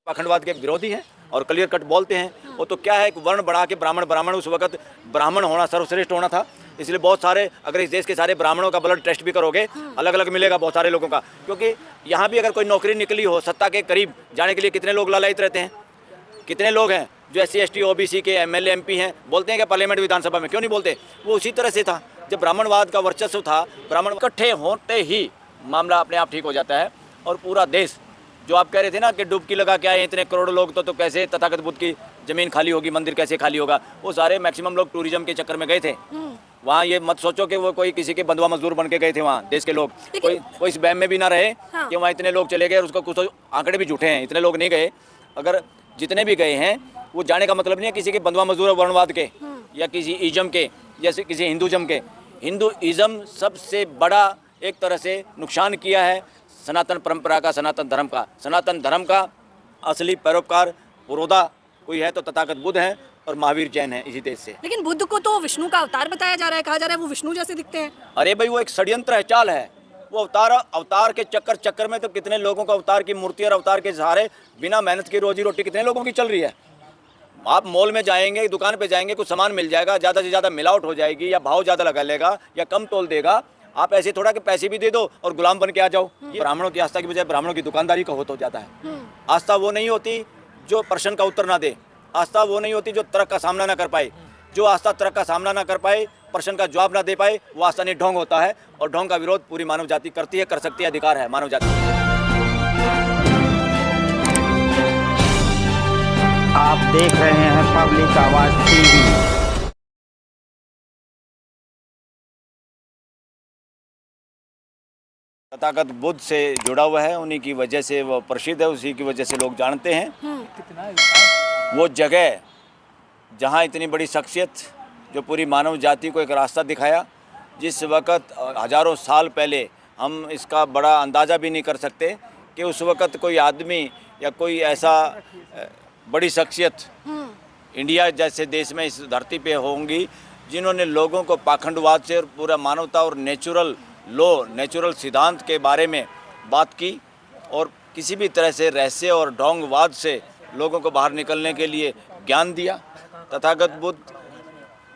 पाखंडवाद के विरोधी हैं और क्लियर कट बोलते हैं। वो तो क्या है, एक वर्ण बढ़ा के ब्राह्मण उस वक्त ब्राह्मण होना सर्वश्रेष्ठ होना था, इसलिए बहुत सारे, अगर इस देश के सारे ब्राह्मणों का ब्लड टेस्ट भी करोगे अलग अलग मिलेगा बहुत सारे लोगों का, क्योंकि यहाँ भी अगर कोई नौकरी निकली हो सत्ता के करीब जाने के लिए कितने लोग लालायित रहते हैं। कितने लोग हैं जो SC ST OBC के MLA MP हैं, बोलते हैं कि पार्लियामेंट विधानसभा में, क्यों नहीं बोलते। वो उसी तरह से था जब ब्राह्मणवाद का वर्चस्व था, ब्राह्मण इकट्ठे होते ही मामला अपने आप ठीक हो जाता है। और पूरा देश, जो आप कह रहे थे ना कि डुबकी लगा के आए इतने करोड़ लोग, तो कैसे तथागत बुद्ध की ज़मीन खाली होगी, मंदिर कैसे खाली होगा। वो सारे मैक्सिमम लोग टूरिज्म के चक्कर में गए थे वहाँ। ये मत सोचो कि वो कोई किसी के बंधुआ मजदूर बन के गए थे वहाँ। देश के लोग कोई इस बहम में भी ना रहे कि वहाँ इतने लोग चले गए, और उसका कुछ तो आंकड़े भी झूठे हैं, इतने लोग नहीं गए। अगर जितने भी गए हैं वो जाने का मतलब नहीं है किसी के बंधुआ मजदूर वर्णवाद के या किसी इज्म के, जैसे किसी हिंदुज़म के। हिंदुइज्म सबसे बड़ा एक तरह से नुकसान किया है सनातन परंपरा का, सनातन धर्म का। सनातन धर्म का असली पैरोकार पुरोधा कोई है तो तथागत बुद्ध हैं और महावीर जैन है इसी देश से। लेकिन बुद्ध को तो विष्णु का अवतार बताया जा रहा है, कहा जा रहा है वो विष्णु जैसे दिखते हैं। अरे भाई, वो एक षड्यंत्र है, चाल है। वो अवतार के चक्कर में तो कितने लोगों का अवतार की मूर्ति और अवतार के सहारे बिना मेहनत की रोजी रोटी कितने लोगों की चल रही है। आप मॉल में जाएंगे, दुकान पे जाएंगे, कुछ सामान मिल जाएगा, ज़्यादा से ज़्यादा मिलावट हो जाएगी या भाव ज़्यादा लगा लेगा या कम तोल देगा। आप ऐसे थोड़ा कि पैसे भी दे दो और गुलाम बन के आ जाओ। ये ब्राह्मणों की आस्था की बजाय ब्राह्मणों की दुकानदारी का हो जाता है। आस्था वो नहीं होती जो प्रश्न का उत्तर ना दे, आस्था वो नहीं होती जो तर्क का सामना ना कर पाए। जो आस्था तर्क का सामना ना कर पाए, प्रश्न का जवाब ना दे पाए, वो आस्था नहीं, ढोंग होता है। और ढोंग का विरोध पूरी मानव जाति करती है, कर सकती है, अधिकार है मानव जाति। आप देख रहे हैं पब्लिक आवाज TV। तथागत बुद्ध से जुड़ा हुआ है, उन्हीं की वजह से वो प्रसिद्ध है, उसी की वजह से लोग जानते हैं। वो जगह जहाँ इतनी बड़ी शख्सियत जो पूरी मानव जाति को एक रास्ता दिखाया, जिस वक़्त हज़ारों साल पहले हम इसका बड़ा अंदाज़ा भी नहीं कर सकते कि उस वक़्त कोई आदमी या कोई ऐसा बड़ी शख्सियत इंडिया जैसे देश में इस धरती पे होंगी जिन्होंने लोगों को पाखंडवाद से और पूरा मानवता और नेचुरल सिद्धांत के बारे में बात की, और किसी भी तरह से रहस्य और ढोंगवाद से लोगों को बाहर निकलने के लिए ज्ञान दिया। तथागत बुद्ध,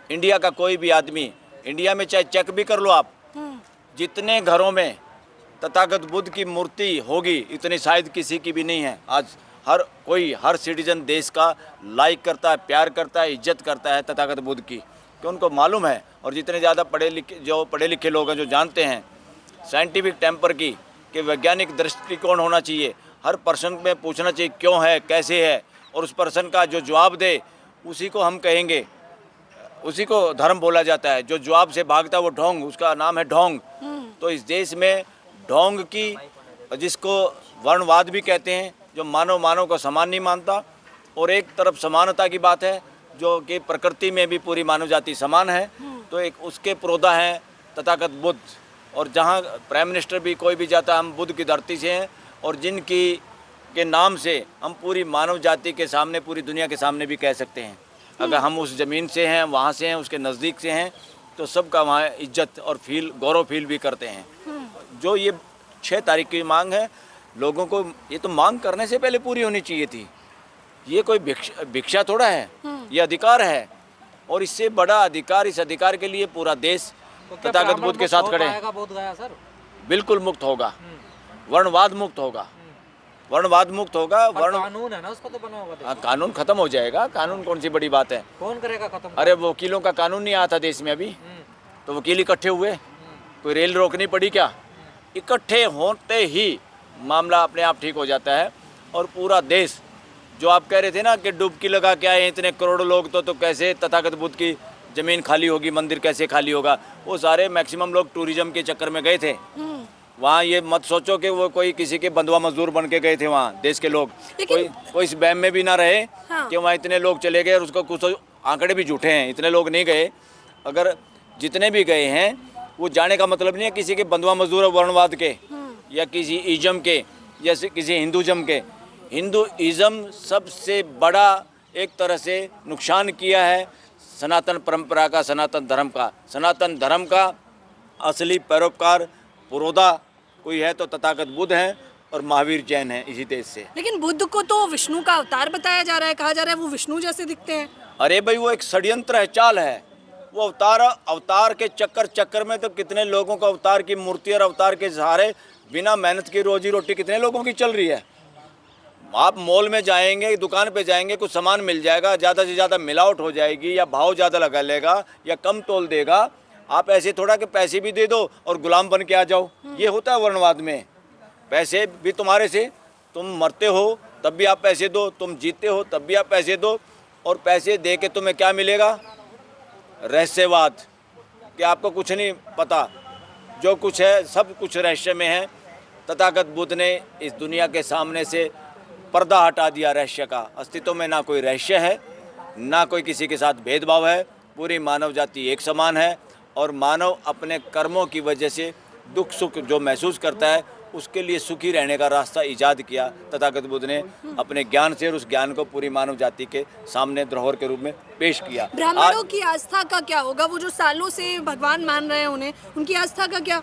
इंडिया का कोई भी आदमी, इंडिया में चाहे चेक भी कर लो आप, जितने घरों में तथागत बुद्ध की मूर्ति होगी इतनी शायद किसी की भी नहीं है। आज हर सिटीजन देश का लाइक करता है, प्यार करता है, इज्जत करता है तथागत बुद्ध की, कि उनको मालूम है। और जितने ज़्यादा पढ़े लिखे लोग हैं जो जानते हैं साइंटिफिक टेम्पर की, कि वैज्ञानिक दृष्टिकोण होना चाहिए, हर पर्सन में पूछना चाहिए क्यों है, कैसे है, और उस पर्सन का जो जवाब दे उसी को हम कहेंगे, उसी को धर्म बोला जाता है। जो जवाब से भागता है वो ढोंग, उसका नाम है ढोंग। तो इस देश में ढोंग की, जिसको वर्णवाद भी कहते हैं, जो मानव को समान नहीं मानता, और एक तरफ समानता की बात है जो कि प्रकृति में भी पूरी मानव जाति समान है, तो एक उसके पुरोधा हैं तथागत बुद्ध। और जहाँ प्राइम मिनिस्टर भी कोई भी जाता है, हम बुद्ध की धरती से हैं, और जिनकी के नाम से हम पूरी मानव जाति के सामने, पूरी दुनिया के सामने भी कह सकते हैं। अगर हम उस ज़मीन से हैं, वहाँ से हैं, उसके नज़दीक से हैं, तो सबका वहाँ इज्जत और गौरव फील भी करते हैं। जो ये 6 तारीख की मांग है, लोगों को ये तो मांग करने से पहले पूरी होनी चाहिए थी। ये कोई भिक्षा थोड़ा है, ये अधिकार है, और इससे बड़ा अधिकार, इस अधिकार के लिए पूरा देश तथागत बुद्ध के साथ खड़े हैं। बिल्कुल मुक्त होगा, वर्णवाद मुक्त होगा, वर्णवाद मुक्त होगा। कानून है ना, उसको तो बना होगा। कानून खत्म हो जाएगा, कानून कौन सी बड़ी बात है, कौन करेगा खत्म? अरे वकीलों का कानून नहीं आया था देश में अभी, तो वकील इकट्ठे हुए, कोई रेल रोकनी पड़ी क्या? इकट्ठे होते ही मामला अपने आप ठीक हो जाता है। और पूरा देश, जो आप कह रहे थे ना कि डुबकी लगा के आए इतने करोड़ लोग, तो कैसे तथागत बुद्ध की ज़मीन खाली होगी, मंदिर कैसे खाली होगा। वो सारे मैक्सिमम लोग टूरिज्म के चक्कर में गए थे वहाँ। ये मत सोचो कि वो कोई किसी के बंधुआ मजदूर बन के गए थे वहाँ। देश के लोग कोई इस बहम में भी ना रहे कि वहाँ इतने लोग चले गए, और उसका कुछ तो आंकड़े भी झूठे हैं, इतने लोग नहीं गए। अगर जितने भी गए हैं वो जाने का मतलब नहीं है किसी के बंधुआ मजदूर वर्णवाद के या किसी इज्म के, जैसे किसी हिंदुज़म के। हिंदुइज्म सबसे बड़ा एक तरह से नुकसान किया है सनातन परंपरा का, सनातन धर्म का। सनातन धर्म का असली पैरोकार पुरोधा कोई है तो तथागत बुद्ध हैं और महावीर जैन हैं इसी देश से। लेकिन बुद्ध को तो विष्णु का अवतार बताया जा रहा है, कहा जा रहा है वो विष्णु जैसे दिखते हैं। अरे भाई वो एक षड्यंत्र है, चाल है। वो अवतार के चक्कर में तो कितने लोगों का अवतार की मूर्ति और अवतार के सहारे बिना मेहनत की रोजी रोटी कितने लोगों की चल रही है। आप मॉल में जाएंगे, दुकान पे जाएंगे, कुछ सामान मिल जाएगा, ज़्यादा से ज़्यादा मिलावट हो जाएगी या भाव ज़्यादा लगा लेगा या कम तोल देगा। आप ऐसे थोड़ा कि पैसे भी दे दो और गुलाम बन के आ जाओ, ये होता है वर्णवाद में। पैसे भी तुम्हारे से, तुम मरते हो तब भी आप पैसे दो, तुम जीते हो तब भी आप पैसे दो, और पैसे दे के तुम्हें क्या मिलेगा? रहस्यवाद, कि आपको कुछ नहीं पता, जो कुछ है सब कुछ रहस्य में है। तथागत बुद्ध ने इस दुनिया के सामने से पर्दा हटा दिया रहस्य का। अस्तित्व में ना कोई रहस्य है, ना कोई किसी के साथ भेदभाव है। पूरी मानव जाति एक समान है और मानव अपने कर्मों की वजह से दुख सुख जो महसूस करता है उसके लिए सुखी रहने का रास्ता ईजाद किया तथागत बुद्ध ने अपने ज्ञान से, और उस ज्ञान को पूरी मानव जाति के सामने धरोहर के रूप में पेश किया। ब्राह्मणों की आस्था का क्या होगा? वो जो सालों से भगवान मान रहे हैं उन्हें, उनकी आस्था का क्या?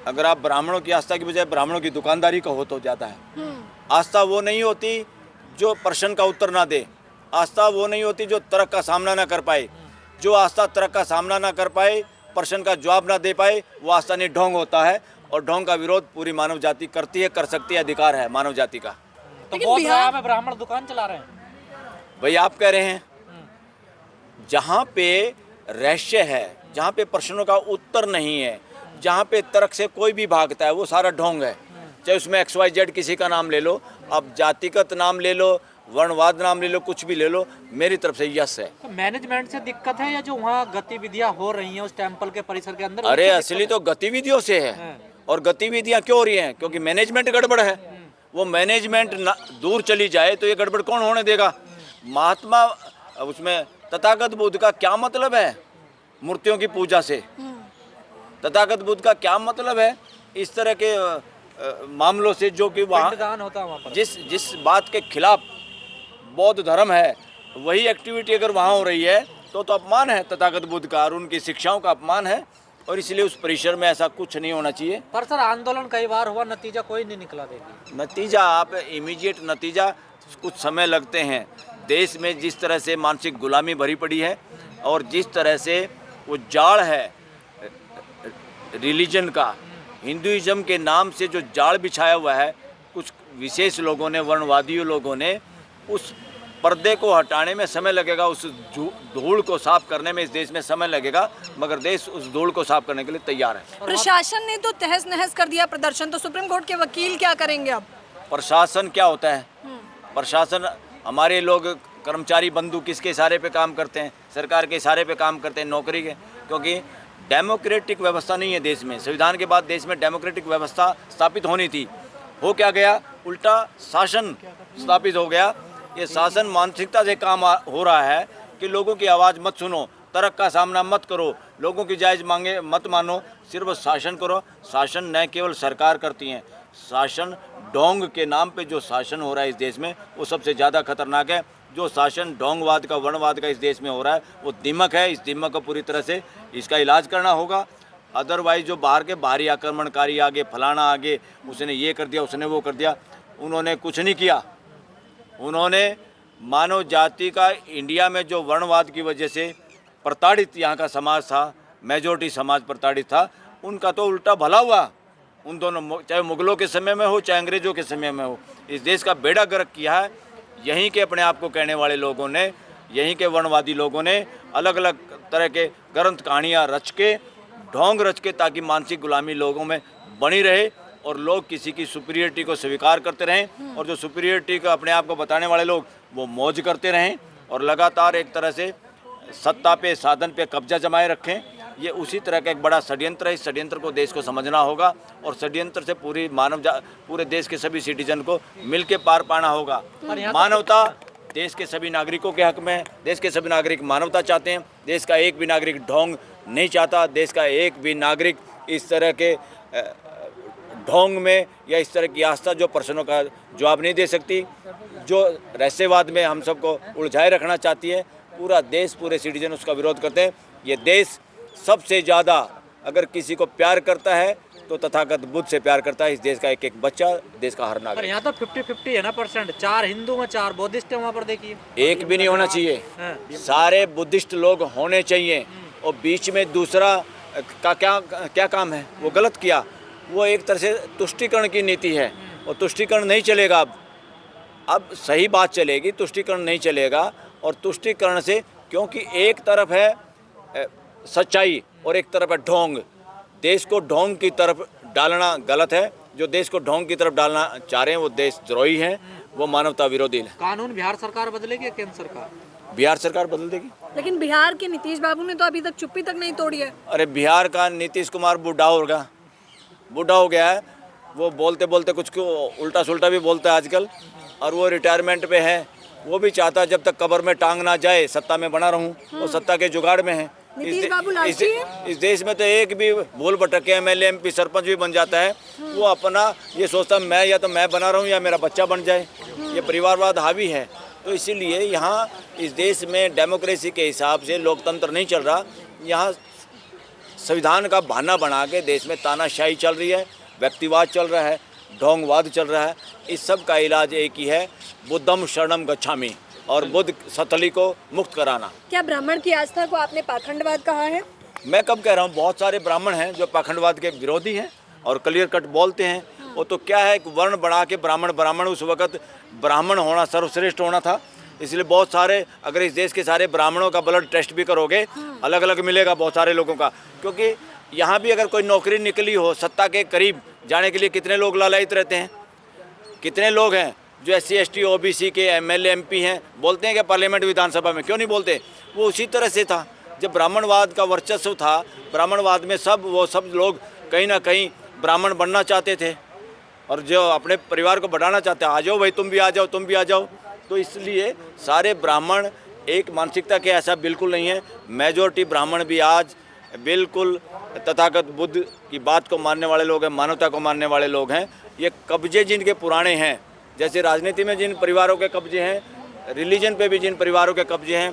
अगर आप ब्राह्मणों की आस्था की बजाय ब्राह्मणों की दुकानदारी का हो तो ज़्यादा है। आस्था वो नहीं होती जो प्रश्न का उत्तर ना दे, आस्था वो नहीं होती जो तर्क का सामना ना कर पाए। जो आस्था तर्क का सामना ना कर पाए, प्रश्न का जवाब ना दे पाए, वो आस्था नहीं, ढोंग होता है। और ढोंग का विरोध पूरी मानव जाति करती है, कर सकती है, अधिकार है मानव जाति का। तो बहुत बिहार में ब्राह्मण दुकान चला रहे हैं। भाई आप कह रहे हैं जहाँ पे रहस्य है, जहाँ पे प्रश्नों का उत्तर नहीं है, जहाँ पे तर्क से कोई भी भागता है, वो सारा ढोंग है। चाहे उसमें XYZ किसी का नाम ले लो, अब जातिगत नाम ले लो, वर्णवाद नाम ले लो, कुछ भी ले लो, मेरी तरफ से यस है। तो मैनेजमेंट से दिक्कत है या जो वहाँ गतिविधियाँ हो रही हैं उस टेम्पल के परिसर के अंदर? अरे असली तो गतिविधियों से है। और गतिविधियाँ क्यों हो रही हैं? क्योंकि मैनेजमेंट गड़बड़ है। वो मैनेजमेंट दूर चली जाए तो ये गड़बड़ कौन होने देगा? महात्मा उसमें तथागत बुद्ध का क्या मतलब है मूर्तियों की पूजा से? तथागत बुद्ध का क्या मतलब है इस तरह के मामलों से, जो कि वहाँ होता है वहाँ पर। जिस बात के खिलाफ बौद्ध धर्म है, वही एक्टिविटी अगर वहाँ हो रही है तो अपमान है तथागत बुद्ध का और उनकी शिक्षाओं का अपमान है। और इसलिए उस परिसर में ऐसा कुछ नहीं होना चाहिए। पर सर आंदोलन कई बार हुआ, नतीजा कोई नहीं निकला। देखिए नतीजा, आप इमीडिएट नतीजा, कुछ समय लगते हैं। देश में जिस तरह से मानसिक गुलामी भरी पड़ी है और जिस तरह से वो जाड़ है रिलीजन का, हिंदुइज्म के नाम से जो जाड़ बिछाया हुआ है कुछ विशेष लोगों ने, वर्णवादी लोगों ने, उस पर्दे को हटाने में समय लगेगा, उस धूल को साफ करने में इस देश में समय लगेगा, मगर देश उस धूल को साफ करने के लिए तैयार है। प्रशासन ने तो तहस नहस कर दिया प्रदर्शन, तो सुप्रीम कोर्ट के वकील क्या करेंगे अब? प्रशासन क्या होता है? प्रशासन, हमारे लोग कर्मचारी बंधु किसके इशारे पे काम करते हैं? सरकार के इशारे पे काम करते हैं, नौकरी के। क्योंकि डेमोक्रेटिक व्यवस्था नहीं है देश में। संविधान के बाद देश में डेमोक्रेटिक व्यवस्था स्थापित होनी थी। हो क्या गया? उल्टा शासन स्थापित हो गया। ये शासन मानसिकता से काम हो रहा है कि लोगों की आवाज़ मत सुनो, तर्क का सामना मत करो, लोगों की जायज़ मांगे मत मानो, सिर्फ शासन करो। शासन न केवल सरकार करती हैं, शासन ढोंग के नाम पे जो शासन हो रहा है इस देश में वो सबसे ज़्यादा खतरनाक है। जो शासन ढोंगवाद का, वर्णवाद का इस देश में हो रहा है वो दिमक है। इस दिमक को पूरी तरह से इसका इलाज करना होगा। अदरवाइज जो बाहर के बाहरी आक्रमणकारी आगे, फलाना आगे, उसने ये कर दिया, उसने वो कर दिया, उन्होंने कुछ नहीं किया। उन्होंने मानव जाति का इंडिया में जो वर्णवाद की वजह से प्रताड़ित यहाँ का समाज था, मेजॉरिटी समाज प्रताड़ित था, उनका तो उल्टा भला हुआ। उन दोनों, चाहे मुगलों के समय में हो चाहे अंग्रेज़ों के समय में हो, इस देश का बेड़ा गर्क किया है यहीं के अपने आप को कहने वाले लोगों ने, यहीं के वर्णवादी लोगों ने अलग अलग तरह के ग्रंथ कहानियाँ रच के, ढोंग रच के, ताकि मानसिक गुलामी लोगों में बनी रहे और लोग किसी की सुपीरियरिटी को स्वीकार करते रहें और जो सुपीरियरिटी का अपने आप को बताने वाले लोग वो मौज करते रहें और लगातार एक तरह से सत्ता पे, साधन पे कब्जा जमाए रखें। ये उसी तरह का एक बड़ा षड्यंत्र है। इस षड्यंत्र को देश को समझना होगा और षड्यंत्र से पूरी पूरे देश के सभी सिटीजन को मिलके पार पाना होगा। मानवता देश के सभी नागरिकों के हक में है। देश के सभी नागरिक मानवता चाहते हैं। देश का एक भी नागरिक ढोंग नहीं चाहता। देश का एक भी नागरिक इस तरह के ढोंग में या इस तरह की आस्था जो प्रश्नों का जवाब नहीं दे सकती, जो रहस्यवाद में हम सबको उलझाए रखना चाहती है, पूरा देश, पूरे सिटीजन उसका विरोध करते हैं। ये देश सबसे ज़्यादा अगर किसी को प्यार करता है तो तथागत बुद्ध से प्यार करता है। इस देश का एक एक बच्चा देश का हर पर नागरिक। यहाँ तो 50-50 है ना परसेंट, 4 हिंदू में 4 बुद्धिस्ट है वहाँ पर देखिए। एक भी नहीं होना चाहिए, हाँ। सारे बुद्धिस्ट लोग होने चाहिए। और बीच में दूसरा का क्या काम है, वो गलत किया। वो एक तरह से तुष्टीकरण की नीति है, और तुष्टीकरण नहीं चलेगा। अब सही बात चलेगी, तुष्टीकरण नहीं चलेगा। और तुष्टीकरण से, क्योंकि एक तरफ है सच्चाई और एक तरफ है ढोंग। देश को ढोंग की तरफ डालना गलत है। जो देश को ढोंग की तरफ डालना चाह रहे हैं वो देशद्रोही हैं, वो मानवता विरोधी है। कानून बिहार सरकार बदलेगी या केंद्र सरकार? बिहार सरकार बदल देगी। लेकिन बिहार के नीतीश बाबू ने तो अभी तक चुप्पी तक नहीं तोड़ी है। अरे बिहार का नीतीश कुमार बूढ़ा हो गया है। वो बोलते बोलते कुछ को उल्टा सुल्टा भी बोलता है आजकल। और वो रिटायरमेंट पे है। वो भी चाहता है जब तक कब्र में टांग ना जाए सत्ता में बना रहूं। वो सत्ता के जुगाड़ में है। नीतीश बाबू लालची है। इस देश में तो एक भी भूल भटके एमएलए एमपी सरपंच भी बन जाता है। वो अपना ये सोचता मैं या तो मैं बना रहूं या मेरा बच्चा बन जाए। ये परिवारवाद हावी है। तो इसीलिए यहाँ इस देश में डेमोक्रेसी के हिसाब से लोकतंत्र नहीं चल रहा। यहाँ संविधान का बहाना बना के देश में तानाशाही चल रही है, व्यक्तिवाद चल रहा है, ढोंगवाद चल रहा है। इस सब का इलाज एक ही है, बुद्धम शरणम गच्छामि, और बुद्ध सतली को मुक्त कराना। क्या ब्राह्मण की आस्था को आपने पाखंडवाद कहा है? मैं कब कह रहा हूँ, बहुत सारे ब्राह्मण हैं जो पाखंडवाद के विरोधी हैं और क्लियर कट बोलते हैं। वो तो क्या है, एक वर्ण बना के ब्राह्मण उस वक्त ब्राह्मण होना सर्वश्रेष्ठ होना था। इसलिए बहुत सारे, अगर इस देश के सारे ब्राह्मणों का ब्लड टेस्ट भी करोगे, अलग अलग मिलेगा बहुत सारे लोगों का। क्योंकि यहाँ भी अगर कोई नौकरी निकली हो, सत्ता के करीब जाने के लिए कितने लोग लालायित रहते हैं। कितने लोग हैं जो SC ST OBC के MLA MP हैं, बोलते हैं कि पार्लियामेंट विधानसभा में, क्यों नहीं बोलते? वो उसी तरह से था जब ब्राह्मणवाद का वर्चस्व था। ब्राह्मणवाद में सब लोग कहीं ना कहीं ब्राह्मण बनना चाहते थे, और जो अपने परिवार को बढ़ाना चाहते हैं, आ जाओ भाई, तुम भी आ जाओ, तुम भी आ जाओ। तो इसलिए सारे ब्राह्मण एक मानसिकता के ऐसा बिल्कुल नहीं है। मेजॉरिटी ब्राह्मण भी आज बिल्कुल तथागत बुद्ध की बात को मानने वाले लोग हैं, मानवता को मानने वाले लोग हैं। ये कब्जे जिनके पुराने हैं, जैसे राजनीति में जिन परिवारों के कब्जे हैं, रिलीजन पे भी जिन परिवारों के कब्जे हैं,